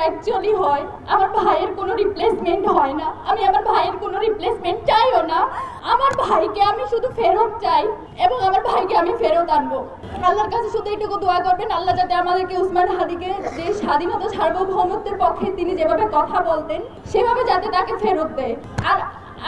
Actually হয়, আমার ভাইয়ের কোনো রিপ্লেসমেন্ট হয় না। আমি আমার ভাইয়ের কোনো রিপ্লেসমেন্ট চাইও না। আমার ভাইকে আমি শুধু ফেরত চাই এবং আমার ভাইকে আমি ফেরত আনবো। আল্লাহর কাছে শুধু এইটুকু দোয়া করবেন, আল্লাহ যাতে আমাদেরকে উসমান হাদিকে যে স্বাধীনতা সার্বভৌমত্বের পক্ষে তিনি যেভাবে কথা বলতেন সেভাবে যাতে তাকে ফেরত দেয়। আর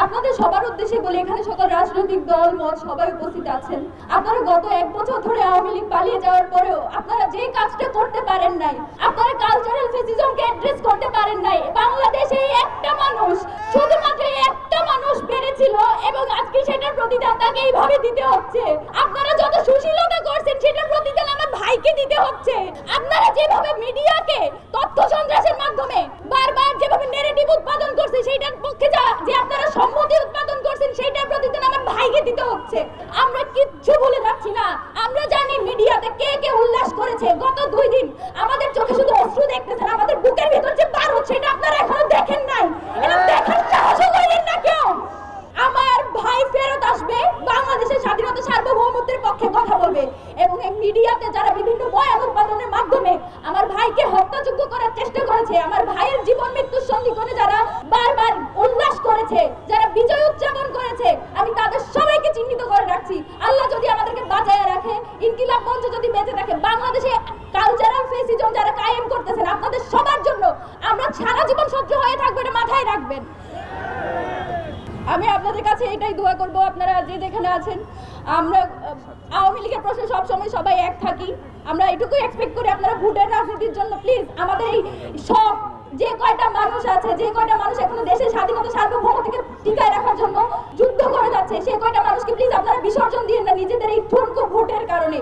আপনাদের সবার উদ্দেশ্যে বলি, এখানে সকল রাজনৈতিক দল মত সবাই উপস্থিত আছেন। আপনারা গত 1 বছর ধরে আওয়ামী লীগ পালিয়ে যাওয়ার পরেও আপনারা যে কাজটা করতে পারেন নাই, আপনারা কালচারাল ফেসিজমকে অ্যাড্রেস করতে পারেন নাই। বাংলাদেশে একটা মানুষ, শুধুমাত্র একটা মানুষ পেরেছিল এবং আজকে সেটার প্রতিদান তাকে এইভাবে দিতে হচ্ছে। আপনারা যত সুশীলতা করছেন সেটার প্রতিদান আমার ভাইকে দিতে হচ্ছে। আপনারা যেভাবে মিডিয়াকে তথ্য সন্ত্রাসের মাধ্যমে বারবার যেভাবে নেগেটিভ উৎপাদন করছে সেইটার পক্ষে যে আপনারা সম্মতি উৎপাদন করছেন সেইটার প্রতিদান আমার ভাইকে দিতে হচ্ছে। আমরা কিচ্ছু ভুলে যাচ্ছি না। আমরা জানি মিডিয়াতে কে কে উল্লাস করেছে। গত 2 দিন আমাদের চোখে শুধু অশ্রু দেখতেছেন, আমাদের বুকের ভিতর যে বার হচ্ছে এটা আপনারা এখনো দেখেন নাই। এটা দেখার সাহসও করেন না কেউ। আমার ভাই ফেরত আসবে, বাংলাদেশের স্বাধীনতা সার্বভৌমত্বের পক্ষে কথা বলবে এবং এই মিডিয়াতে যারা বিভিন্ন বয়ান উৎপাদনের মাধ্যমে আমার ভাইকে হত্যাযোগ্য করার চেষ্টা করেছে, আমার ভাইয়ের জীবন মৃত্যুর সন্ধিক্ষণে যারা বারবার উল্লাস করেছে, যারা বিজয় উদযাপন করেছে, আমি তাদের সবাইকে চিহ্নিত করে রাখছি। আল্লাহ যদি আমাদেরকে বাঁচায় রাখে, ইনকিলাব মঞ্চ যদি বেঁচে থাকে, বাংলাদেশে কালচারাল ফেসিজম যারা কায়েম করতেছেন আপনাদের সবার জন্য আমরা সারা জীবন সহ্য হয়ে থাকবো, এটা মাথায় রাখবেন। আমি আপনাদের কাছে এটাই দোয়া করব, আপনারা যে যেখানে আছেন, আমরা আওয়ামী লীগের প্রশ্নে সবসময় সবাই এক থাকি। আমরা এটুকুই এক্সপেক্ট করি আপনারা ভোটের রাজনীতির জন্য প্লিজ আমাদের এই সব যে কয়টা মানুষ আছে, যে কয়টা মানুষ এখনো দেশের স্বাধীনতা সার্বভৌমত্বকে টিকায় রাখার জন্য যুদ্ধ করে যাচ্ছে, সেই কয়টা মানুষকে প্লিজ আপনারা বিসর্জন দিয়ে না নিজেদের এই ঠুনকো ভোটের কারণে।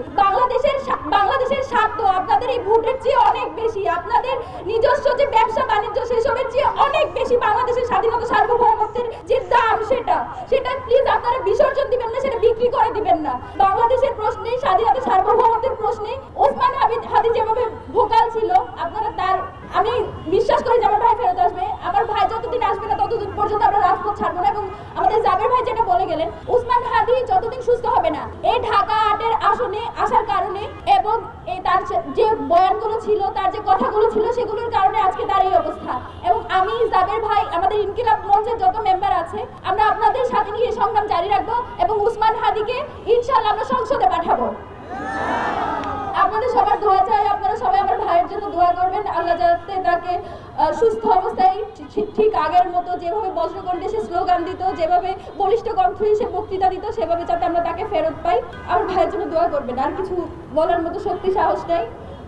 বাংলাদেশের স্বার্থ আপনাদের এই ভোটের চেয়ে অনেক বেশি, আপনাদের নিজস্ব যে ব্যবসা বাণিজ্য সেসবের চেয়ে অনেক বেশি বাংলাদেশের স্বাধীনতা সার্বভৌমত্বের যে দাম সেটা প্লিজ আপনারা বিসর্জন দিবেন না, সেটা বিক্রি করে দিবেন না। বাংলাদেশের প্রশ্নে, স্বাধীনতা সার্বভৌমত্বের প্রশ্নে ওসমান হাদি যেভাবে ভোকাল ছিল, আপনারা তার, আমি বিশ্বাস করি যে আমার ভাই ফেরত আসবে। আমার ভাই যতদিন আসবে না ততদিন পর্যন্ত আমরা রাজপথ ছাড়বো না। এবং আমাদের জাবের ভাই যেটা বলে গেলেন, ওসমান হাদি যতদিন সুস্থ হবে না এই ঢাকা 8-এর আসনে আসার কারণে এবং তার যে বয়ানগুলো ছিল, তার যে কথাগুলো ছিল, সেগুলোর কারণে আজকে তার এই অবস্থা। এবং আমি, জাবের ভাই, আমাদের ইনকিলাব মঞ্চের যত মেম্বার আছে, আমরা আপনাদের সাথে নিয়ে সংগ্রাম জারি রাখবো এবং ওসমান হাদিকে ইনশাআল্লাহ আমরা সংসদে পাঠাবো। আপনাদের সবার দোয়া চাই, আপনারা সবাই আমার ভাইয়ের জন্য দোয়া করবেন। আল্লাহ যাতে তাকে সুস্থ অবস্থায় ঠিক আগের মতো যেভাবে বজ্রকণ্ঠে সে স্লোগান দিত, যেভাবে বলিষ্ঠ কণ্ঠে সে বক্তৃতা দিত, সেভাবে যাতে আমরা তাকে ফেরত পাই। আমার ভাইয়ের জন্য দোয়া করবেন। আর কিছু বলার মতো শক্তি সাহস নেই।